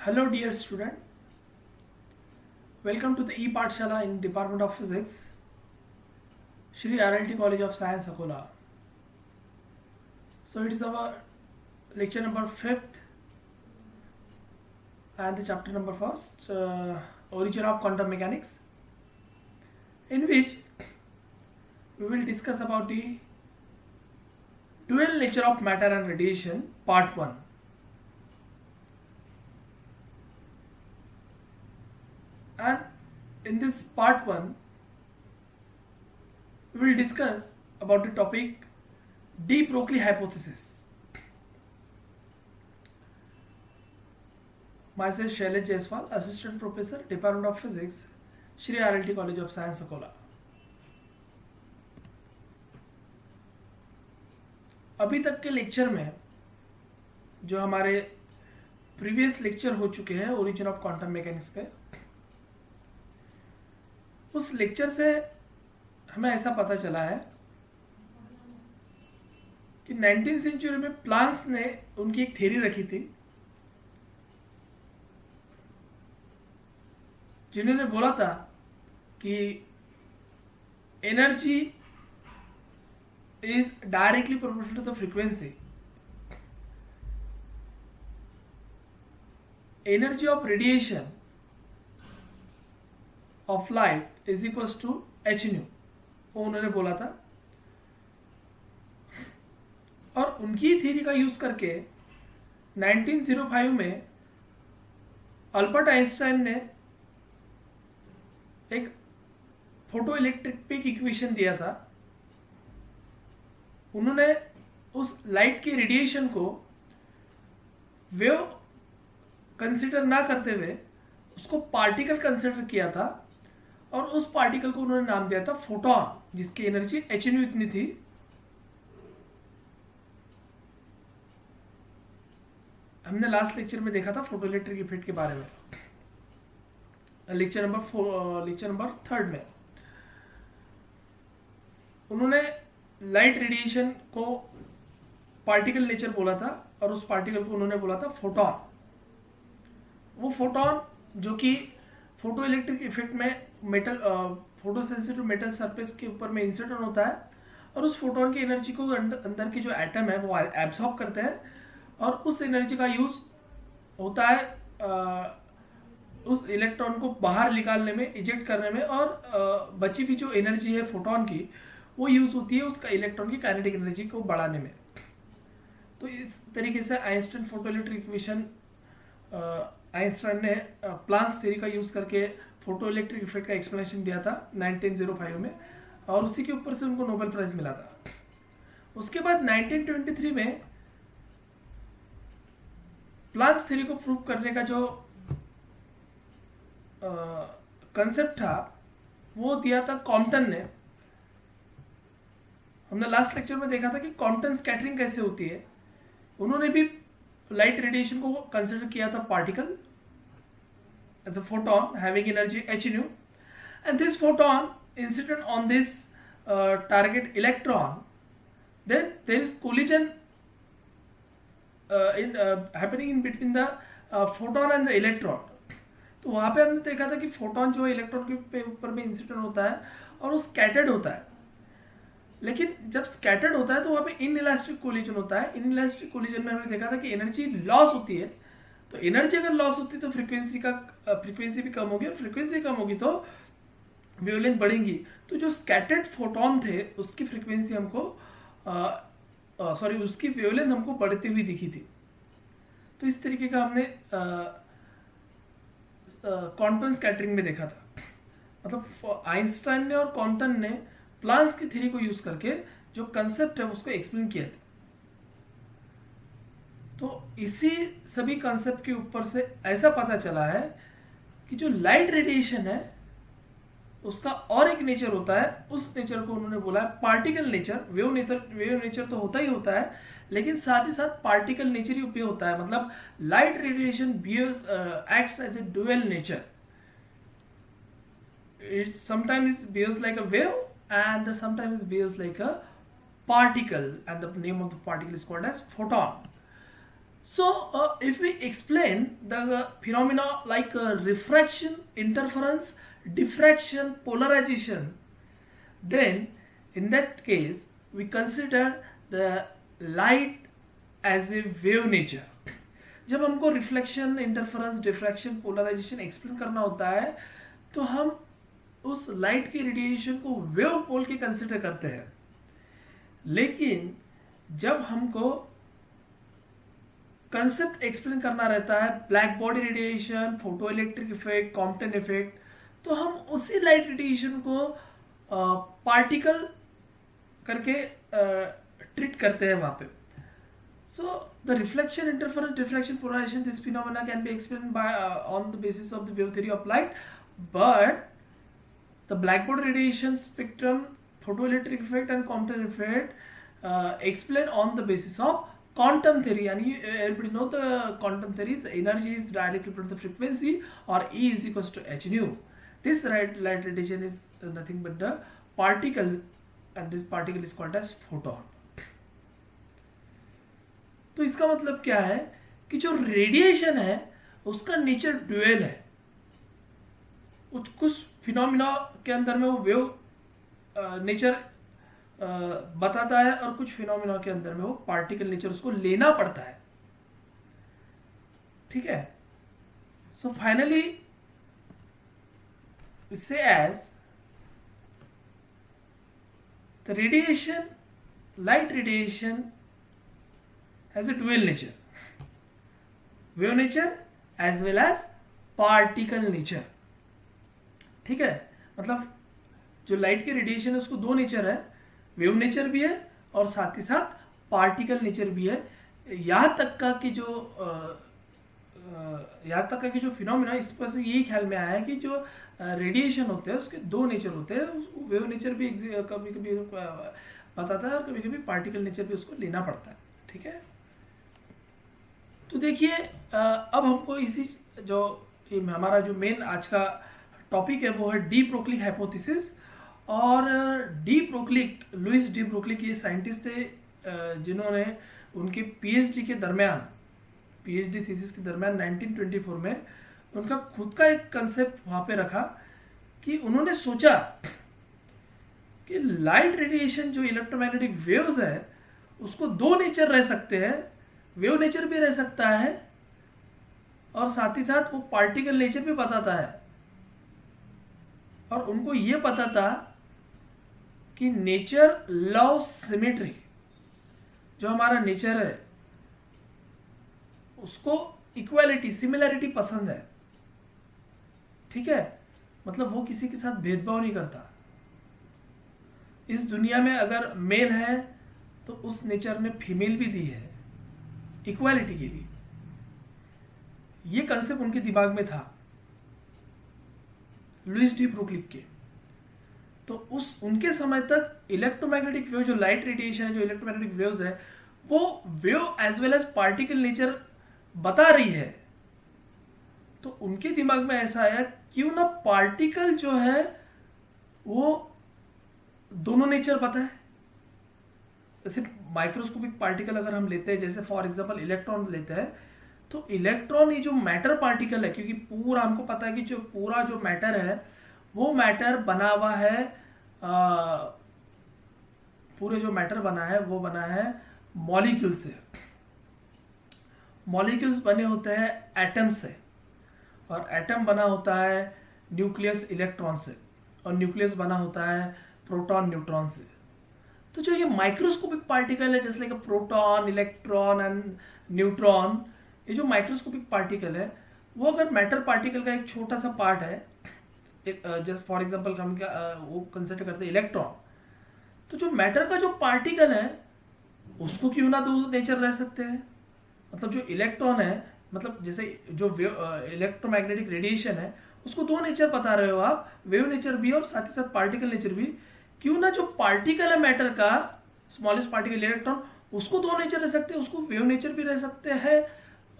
Hello dear student, welcome to the E-Pathshala in Department of Physics, Shri RLT College of Science, Akola. So it is our lecture number 5th and the chapter number 1st, Origin of Quantum Mechanics, in which we will discuss about the dual nature of matter and radiation, part 1. And in this part 1, we will discuss about the topic de Broglie hypothesis. Myself Shailesh Jaiswal, Assistant Professor, Department of Physics, Shri RLT College of Science, Akola. अभी तक के lecture में जो हमारे previous lecture हो चुके हैं origin of quantum mechanics पे, उस लेक्चर से हमें ऐसा पता चला है कि 19वीं सेंचुरी में प्लांक्स ने उनकी एक थ्योरी रखी थी जिन्होंने बोला था कि energy is directly proportional to the frequency. Energy of radiation of light is equals to h nu, वो उन्होंने बोला था. और उनकी थ्योरी का यूज करके 1905 में अल्बर्ट आइंस्टाइन ने एक फोटो इलेक्ट्रिक इक्वेशन दिया था. उन्होंने उस लाइट के रेडिएशन को वेव कंसीडर ना करते हुए उसको पार्टिकल कंसीडर किया था और उस पार्टिकल को उन्होंने नाम दिया था फोटॉन, जिसकी एनर्जी h nu इतनी थी. हमने लास्ट लेक्चर में देखा था फोटो इलेक्ट्रिक इफेक्ट के बारे में, लेक्चर नंबर 3 में. उन्होंने लाइट रेडिएशन को पार्टिकल नेचर बोला था और उस पार्टिकल को उन्होंने बोला था फोटॉन. वो फोटॉन जो कि फोटो इलेक्ट्रिक इफेक्ट में metal photo sensitive metal surface के ऊपर में इंसिडेंट होता है और उस फोटॉन की एनर्जी को अंदर के जो एटम है वो एब्सॉर्ब करते हैं और उस एनर्जी का यूज होता है उस इलेक्ट्रॉन को बाहर निकालने में, इजेक्ट करने में, और बची हुई जो एनर्जी है फोटॉन की वो यूज होती है उसका इलेक्ट्रॉन की काइनेटिक एनर्जी को बढ़ाने में. तो इस तरीके से Einstein photo electric equation Einstein ने प्लांक्स थ्योरी का यूज करके फोटो इलेक्ट्रिक इफेक्ट का एक्सप्लेनेशन दिया था 1905 में और उसी के ऊपर से उनको नोबेल प्राइज मिला था. उसके बाद 1923 में प्लांक्स थ्योरी को प्रूव करने का जो कंसेप्ट था वो दिया था कॉम्पटन ने. हमने लास्ट लेक्चर में देखा था कि क्वांटम स्कैटरिंग कैसे होती है. उन्होंने भी लाइट रेडिएशन को कंसीडर किया था particle as a photon having energy h nu, and this photon incident on this target electron, then there is collision in happening in between the photon and the electron. तो वहां पे हमने देखा था कि फोटॉन जो इलेक्ट्रॉन के ऊपर में इंसिडेंट होता है और वो स्कैटर्ड होता है. लेकिन जब स्कैटर्ड होता है तो वहाँ पे इनइलास्टिक कोलिजन होता है. इनइलास्टिक कोलिजन में हमने देखा था कि एनर्जी लॉस होती है. तो एनर्जी अगर लॉस होती है तो फ्रीक्वेंसी भी कम होगी और फ्रीक्वेंसी कम होगी तो वेवलेंथ बढ़ेंगी. तो जो स्कैटर्ड फोटॉन थे उसकी फ्रीक्वेंसी हमको उसकी वेवलेंथ हमको बढ़ती हुई दिखी थी. तो इस तरीके का हमने क्वांटम स्कैटरिंग में देखा था. मतलब आइंस्टाइन ने और क्वांटम ने प्लांक्स की थ्योरी को यूज करके जो कंसेप्ट है उसको एक्सप्लेन किया था. तो इसी सभी कंसेप्ट के ऊपर से ऐसा पता चला है कि जो लाइट रेडिएशन है उसका और एक नेचर होता है. उस नेचर को उन्होंने बोला है पार्टिकल नेचर. वेव नेचर तो होता ही होता है, लेकिन साथ ही साथ पार्टिकल नेचर ही उपयोग होता है. मतलब light radiation acts as a dual nature. It sometimes behaves like a wave and sometimes behaves like a particle, and the name of the particle is called as photon. So, if we explain the phenomena like refraction, interference, diffraction, polarization, then in that case we consider the light as a wave nature. जब हमको reflection, interference, diffraction, polarisation explain करना होता है तो हम उस light की radiation को वेव बोल के कंसिडर करते हैं. लेकिन जब हमको कंसेप्ट एक्सप्लेन करना रहता है black body radiation, photo electric effect, Compton effect, तो हम उसी लाइट रेडिएशन को पार्टिकल करके ट्रीट करते हैं वहां पे. So the reflection, interference, diffraction, polarization, this phenomena can be explained by on the basis of the wave theory of light, but the blackbody radiation spectrum, photoelectric effect and Compton effect explained on the basis of quantum theory. And you everybody know the quantum theory is energy is directly equal to the frequency, or E is equals to h nu. This light radiation is nothing but the particle, and this particle is called as photon. तो इसका मतलब क्या है कि जो radiation है उसका nature dual है. कुछ फिनोमिना के अंदर में वो वेव नेचर बताता है और कुछ फिनोमिना के अंदर में वो पार्टिकल नेचर उसको लेना पड़ता है. ठीक है. So finally we say as the radiation, light radiation has a dual nature, wave nature as well as particle nature. ठीक है. मतलब जो लाइट की रेडिएशन है उसको दो नेचर है, वेव नेचर भी है और साथ ही साथ पार्टिकल नेचर भी है. यहाँ तक का कि जो फिनोमिना, इस पर से यही ख्याल में आया है कि जो रेडिएशन होते हैं उसके दो नेचर होते हैं. वेव नेचर भी कभी कभी बताता है और कभी कभी पार्टिकल नेचर भी उसको लेना पड़ता है. ठीक है. तो देखिए अब हमको इसी जो हमारा जो मेन आज का टॉपिक है वो है डी ब्रोगली हाइपोथेसिस. और de Broglie, Louis de Broglie ये साइंटिस्ट थे जिन्होंने उनके पीएचडी के दरमियान, पीएचडी थीसिस के दरमियान 1924 में उनका खुद का एक कंसेप्ट वहाँ पे रखा कि उन्होंने सोचा कि लाइट रेडिएशन जो इलेक्ट्रोमैग्नेटिक वेव्स है उसको दो नेचर रह सकते हैं, वेव नेचर भी रह सकता है और साथ ही साथ वो पार्टिकल नेचर भी बताता है. और उनको ये पता था कि नेचर लव सिमेट्री, जो हमारा नेचर है उसको इक्वालिटी, सिमिलैरिटी पसंद है. ठीक है. मतलब वो किसी के साथ भेदभाव नहीं करता. इस दुनिया में अगर मेल है तो उस नेचर ने फीमेल भी दी है इक्वालिटी के लिए. ये कंसेप्ट उनके दिमाग में था लुइस डी ब्रोगली के. तो उनके समय तक इलेक्ट्रोमैग्नेटिक वेव, जो लाइट रेडिएशन है, जो इलेक्ट्रोमैग्नेटिक वेव्स है, वो wave as well as particle nature बता रही है. तो उनके दिमाग में ऐसा आया क्यों ना पार्टिकल जो है वो दोनों नेचर बताए. जैसे माइक्रोस्कोपिक पार्टिकल अगर हम लेते हैं, जैसे फॉर एग्जांपल इलेक्ट्रॉन लेते हैं, तो इलेक्ट्रॉन ये जो मैटर पार्टिकल है, क्योंकि पूरा हमको पता है कि जो पूरा जो मैटर है वो मैटर बना हुआ है, पूरे जो मैटर बना है वो बना है मॉलिक्यूल से. मॉलिक्यूल्स बने होते हैं एटम से, और एटम बना होता है न्यूक्लियस इलेक्ट्रॉन से, और न्यूक्लियस बना होता है प्रोटॉन न्यूट्रॉन से. तो जो ये माइक्रोस्कोपिक पार्टिकल है, जैसे like proton, electron and neutron, ये जो माइक्रोस्कोपिक पार्टिकल है वो अगर मैटर पार्टिकल का एक छोटा सा पार्ट है, जैसे फॉर एग्जांपल हम वो कंसिडर करते हैं इलेक्ट्रॉन, तो जो मैटर का जो पार्टिकल है उसको क्यों ना दो नेचर रह सकते हैं. मतलब जो इलेक्ट्रॉन है, मतलब जैसे जो इलेक्ट्रोमैग्नेटिक रेडिएशन है उसको दो नेचर बता रहे हो आप, वेव नेचर भी और साथ ही साथ पार्टिकल नेचर भी. क्यों ना जो पार्टिकल है मैटर का, स्मॉलेस्ट पार्टिकल इलेक्ट्रॉन, उसको दो नेचर रह सकते हैं, उसको वेव नेचर भी रह सकते हैं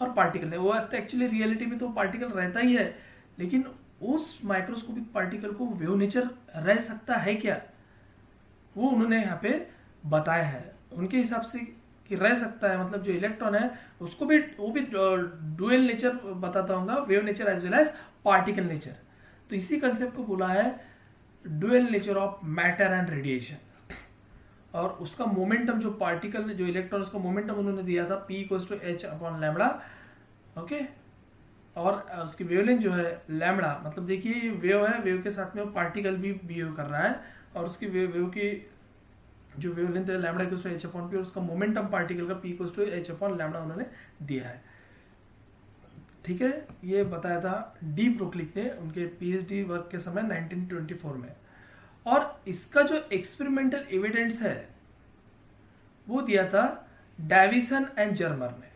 और पार्टिकल है वो तो एक्चुअली रियलिटी में तो पार्टिकल रहता ही है, लेकिन उस माइक्रोस्कोपिक पार्टिकल को वेव नेचर रह सकता है क्या, वो उन्होंने यहाँ पे बताया है. उनके हिसाब से कि रह सकता है, मतलब जो इलेक्ट्रॉन है उसको भी, वो भी डुअल नेचर बताता हूँ, wave nature as well as particle nature. तो इसी कंसेप्ट को बोला है dual nature of matter and radiation. और उसका मोमेंटम, जो पार्टिकल जो इलेक्ट्रॉन, उसका मोमेंटम उन्होंने दिया था P = h/λ। ओके, और उसकी वेवलेंथ जो है लैम्बडा, मतलब देखिए ये वेव है, वेव के साथ में वो पार्टिकल भी बिहेव कर रहा है, और उसकी वेव की जो वेवलेंथ है लैम्बडा = h/p, और उसका मोमेंटम पार्टिकल का P = h/λ उन्होंने दिया है। ठीक है, ये बताया था डी ब्रोकलिक ने उनके PhD वर्क के समय 1924 में। और इसका जो एक्सपेरिमेंटल एविडेंस है वो दिया था डेविसन एंड जर्मर ने।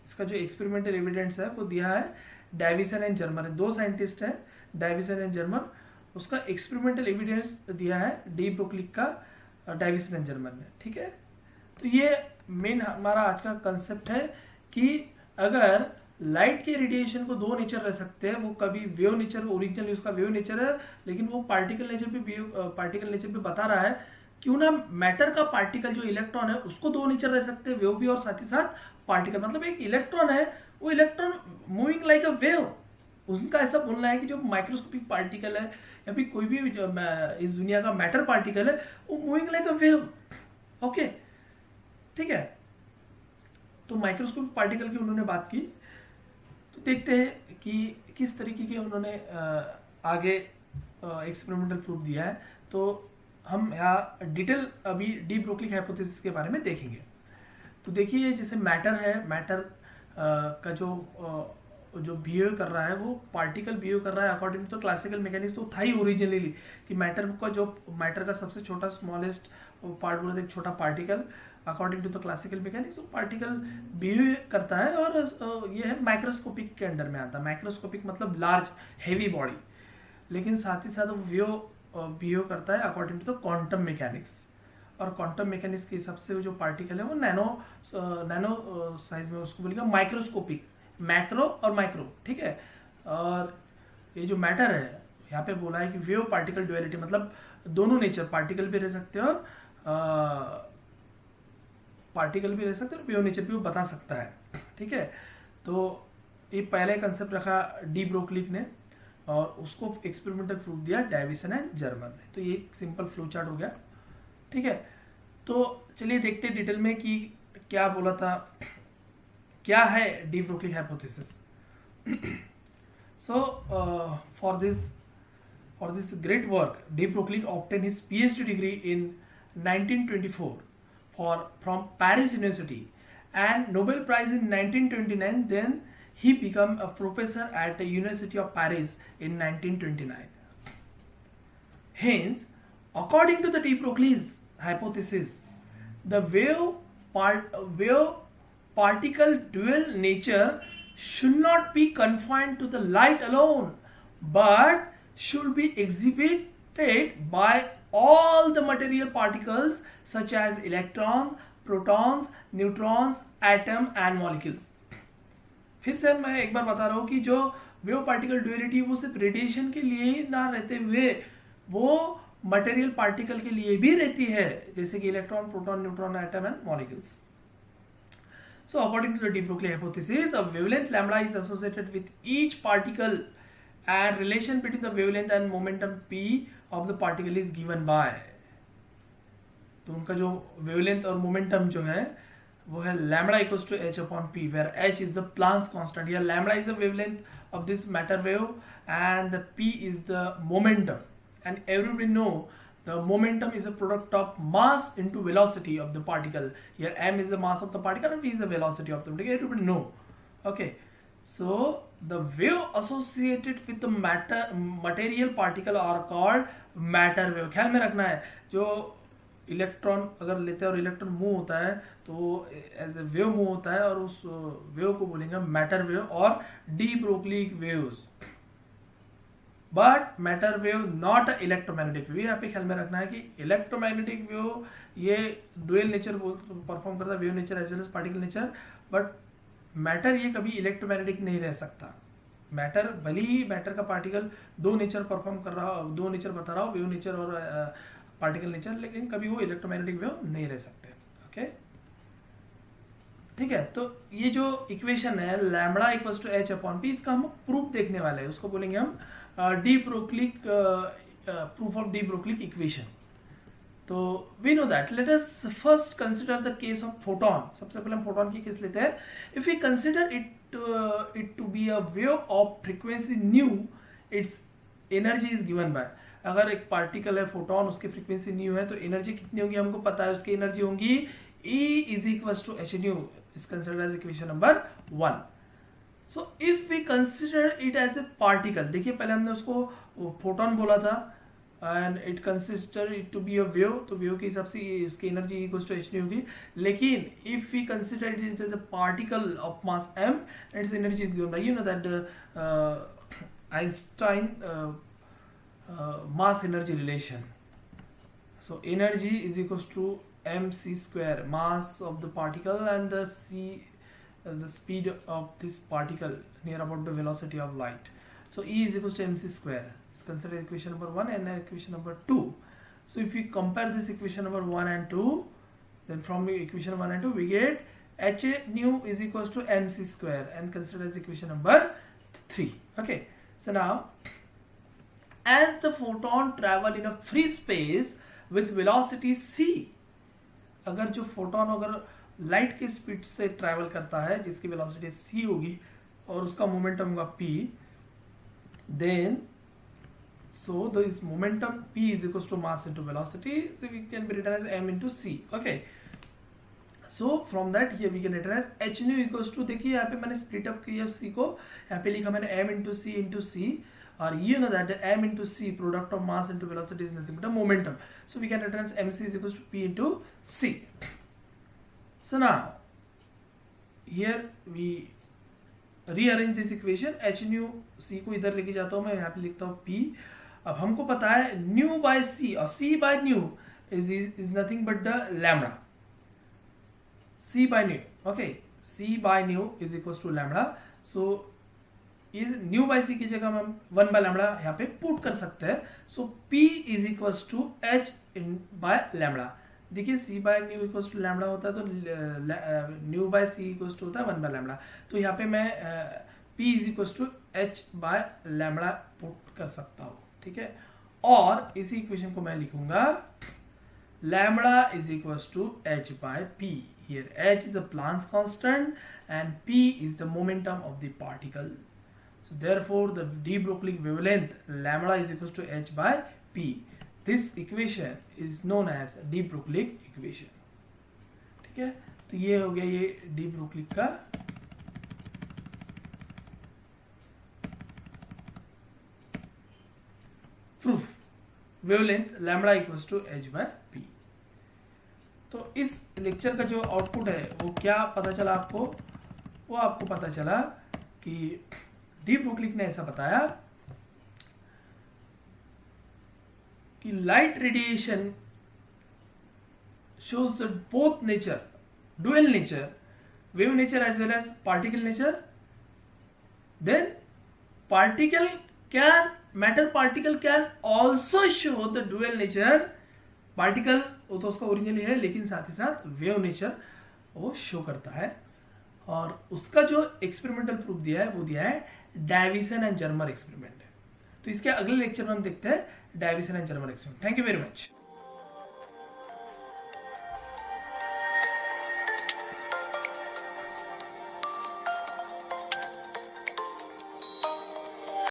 इसका जो एक्सपेरिमेंटल एविडेंस है वो दिया है डेविसन एंड जर्मर, दो साइंटिस्ट हैं डेविसन एंड जर्मर। उसका एक्सपेरिमेंटल एविडेंस दिया है डी ब्रोकलिक का, डेविसन एंड जर्मर ने। ठीक है, तो ये मेन हमारा आज का कंसेप्ट है कि अगर लाइट के रेडिएशन को दो नेचर रह सकते हैं, वो कभी वेव नेचर, ओरिजिनली उसका वेव नेचर है, लेकिन वो पार्टिकल नेचर भी पार्टिकल नेचर भी बता रहा है। क्यों ना मैटर का पार्टिकल जो इलेक्ट्रॉन है उसको दो नेचर रह सकते हैं, वेव भी और साथ ही साथ पार्टिकल। मतलब एक इलेक्ट्रॉन है, वो electron moving like a wave, उनका ऐसा बोलना है कि जो माइक्रोस्कोपिक पार्टिकल है या फिर कोई भी इस दुनिया का मैटर पार्टिकल है, वो moving like a wave. Okay, ठीक है, तो माइक्रोस्कोपिक पार्टिकल की उन्होंने बात की। तो देखते हैं कि किस तरीके के उन्होंने आगे एक्सपेरिमेंटल प्रूफ दिया है। तो हम यहाँ डिटेल अभी डी ब्रोकलिक हाइपोथेसिस के बारे में देखेंगे। तो देखिए, जैसे मैटर है, मैटर का जो बिहेव कर रहा है, वो पार्टिकल बिहेव कर रहा है अकॉर्डिंग टू क्लासिकल मैकेनिक्स। तो था ही ओरिजिनली कि मैटर का सबसे छोटा स्मॉलेस्ट पार्ट बोला था एक छोटा particle, according to the classical mechanics particle behave करता है। और ये है माइक्रोस्कोपिक के अंडर में आता है। माइक्रोस्कोपिक मतलब लार्ज हैवी बॉडी, लेकिन साथ ही साथ वो बिहेव करता है according to the quantum mechanics. और क्वांटम मैकेनिक्स के हिसाब से जो पार्टिकल है वो नैनो साइज में, उसको बोलेगा माइक्रोस्कोपिक, मैक्रो और माइक्रो। ठीक है, और ये जो मैटर है यहाँ पे बोला है कि वेव पार्टिकल ड्युअलिटी, मतलब दोनों नेचर, पार्टिकल भी रह सकते हैं और पार्टिकल भी रह सकते हैं और वेव नेचर भी वो बता सकता है। ठीक है, तो ये पहले कंसेप्ट रखा डी ब्रोकलिक ने, और उसको एक्सपेरिमेंटल प्रूफ दिया डेविसन एंड जर्मर ने। तो ये एक सिंपल फ्लो चार्ट हो गया। ठीक है, तो चलिए देखते हैं डिटेल में कि क्या बोला था, क्या है de Broglie hypothesis. So for this great work, de Broglie obtained his PhD degree in 1924 from Paris University and Nobel Prize in 1929. Then he became a professor at the University of Paris in 1929. Hence, according to the de Broglie's hypothesis, the wave particle dual nature should not be confined to the light alone, but should be exhibited by all the material particles such as electrons, protons, neutrons, atom and molecules. फिर से मैं एक बार बता रहा हूँ कि जो wave particle duality वो सिर्फ रेडिएशन के लिए ही ना रहते हुए वो मटेरियल पार्टिकल के लिए भी रहती है, जैसे कि electron, proton, neutron, atom and molecules. So according to the de Broglie hypothesis, a wavelength lambda is associated with each particle and relation between the wavelength and momentum p of the particle is given by. तो उनका जो wavelength और momentum जो है वो है lambda equals to h upon p, where h is the Planck's constant. Here lambda is the wavelength of this matter wave and the p is the momentum. And everybody know the momentum is a product of mass into velocity of the particle. Here m is the mass of the particle and v is the velocity of the particle. Everybody know. Okay. So the wave associated with the material particle are called matter wave. ख्याल में रखना है, जो electron अगर लेते हैं और electron move होता है तो एज ए वेव मूव होता है और उस वेव को बोलेंगे मैटर वेव और de Broglie waves. But matter wave not electromagnetic wave. यहाँ पे ख्याल में रखना है कि इलेक्ट्रोमैग्नेटिक वेव ये डुअल नेचर परफॉर्म करता है, wave nature as well as particle nature. But matter ये कभी इलेक्ट्रोमैग्नेटिक नहीं रह सकता. मैटर भले ही मैटर का पार्टिकल दो नेचर परफॉर्म कर रहा हो, दो नेचर बता रहा हो, वेव नेचर और पार्टिकल नेचर, लेकिन कभी वो इलेक्ट्रोमैग्नेटिक वेव नहीं रह सकते. ओके ठीक है। तो ये जो इक्वेशन है lambda equals to h upon p, इसका हम प्रूफ देखने वाले हैं, उसको बोलेंगे हम de Broglie proof of de Broglie equation. तो we know that, let us first consider the case of photon. सबसे पहले हम फोटोन की केस लेते हैं। If we consider it to be a wave of frequency nu, its energy is given by, अगर एक particle है फोटोन, उसकी फ्रीक्वेंसी न्यू है तो एनर्जी कितनी होगी हमको पता है, उसकी एनर्जी होगी E is equals to h nu, is considered as equation number 1. So if we consider it as a particle, देखिए पहले हमने उसको फोटोन बोला था and it consider it to be a wave, तो wave के हिसाब से इसकी energy equals to h nu होगी। लेकिन if we consider it as a particle of mass m, its energy is given by, you know that Einstein mass energy relation. So energy is equals to mc square, mass of the particle, and the the speed of this particle near about the velocity of light. So E is equals to mc square. It's considered equation number 1 and equation number 2. So if we compare this equation number 1 and 2, then from equation 1 and 2 we get h nu is equals to mc square and considered as equation number 3. Okay, so now as the photon travel in a free space with velocity c, अगर जो photon अगर light की speed से travel करता है जिसकी velocity c होगी और उसका मोमेंटम होगा p, then so this momentum p is equals to mass into velocity, so we can be written as m into c। Okay, so from that here we can written as h nu equals to, देखिए यहाँ पे मैंने split up किया c को, यहाँ पे लिखा मैंने m इनटू c, और you know that m into c, product of mass into velocity, is nothing but a momentum. So we can return as mc is equals to p into c. So now here we rearrange this equation, h nu c को इधर लेके जाता हूँ मैं, यहाँ पे लिखता हूँ p। अब हमको पता है nu by c, और c by nu is nothing but the lambda, c by nu, okay, c by nu is equals to lambda. So nu by c की जगह हम 1 बाय लैम्बडा यहाँ पे पुट कर सकते हैं। So P is equals to h in by lambda. देखिए C by nu equals to lambda होता है तो nu by c equals to होता है 1 बाय लैम्बडा। तो यहाँ पे मैं P is equals to h by lambda put कर सकता हूँ, ठीक है। और इसी इक्वेशन को मैं लिखूंगा lambda is equals to h by p. Here h is a Planck's constant and p is the momentum of the particle. So therefore the de Broglie wavelength lambda is equals to h by p. This equation is known as de Broglie equation, ठीक है। तो ये हो गया ये de Broglie का proof, wavelength lambda equals to h by p। तो इस लेक्चर का जो आउटपुट है वो क्या पता चला आपको, वो आपको पता चला कि डी ब्रोगली ने ऐसा बताया कि light radiation shows that both nature, dual nature, wave nature as well as particle nature. Then matter particle can also show the dual nature. Particle वो तो उसका ओरिजिनली है, लेकिन साथ ही साथ वेव नेचर वो शो करता है। और उसका जो एक्सपेरिमेंटल प्रूफ दिया है वो दिया है डाइविसन एंड जर्मर एक्सपेरिमेंट। तो इसके अगले लेक्चर में हम देखते हैं Davisson and Germer experiment. Thank you very much.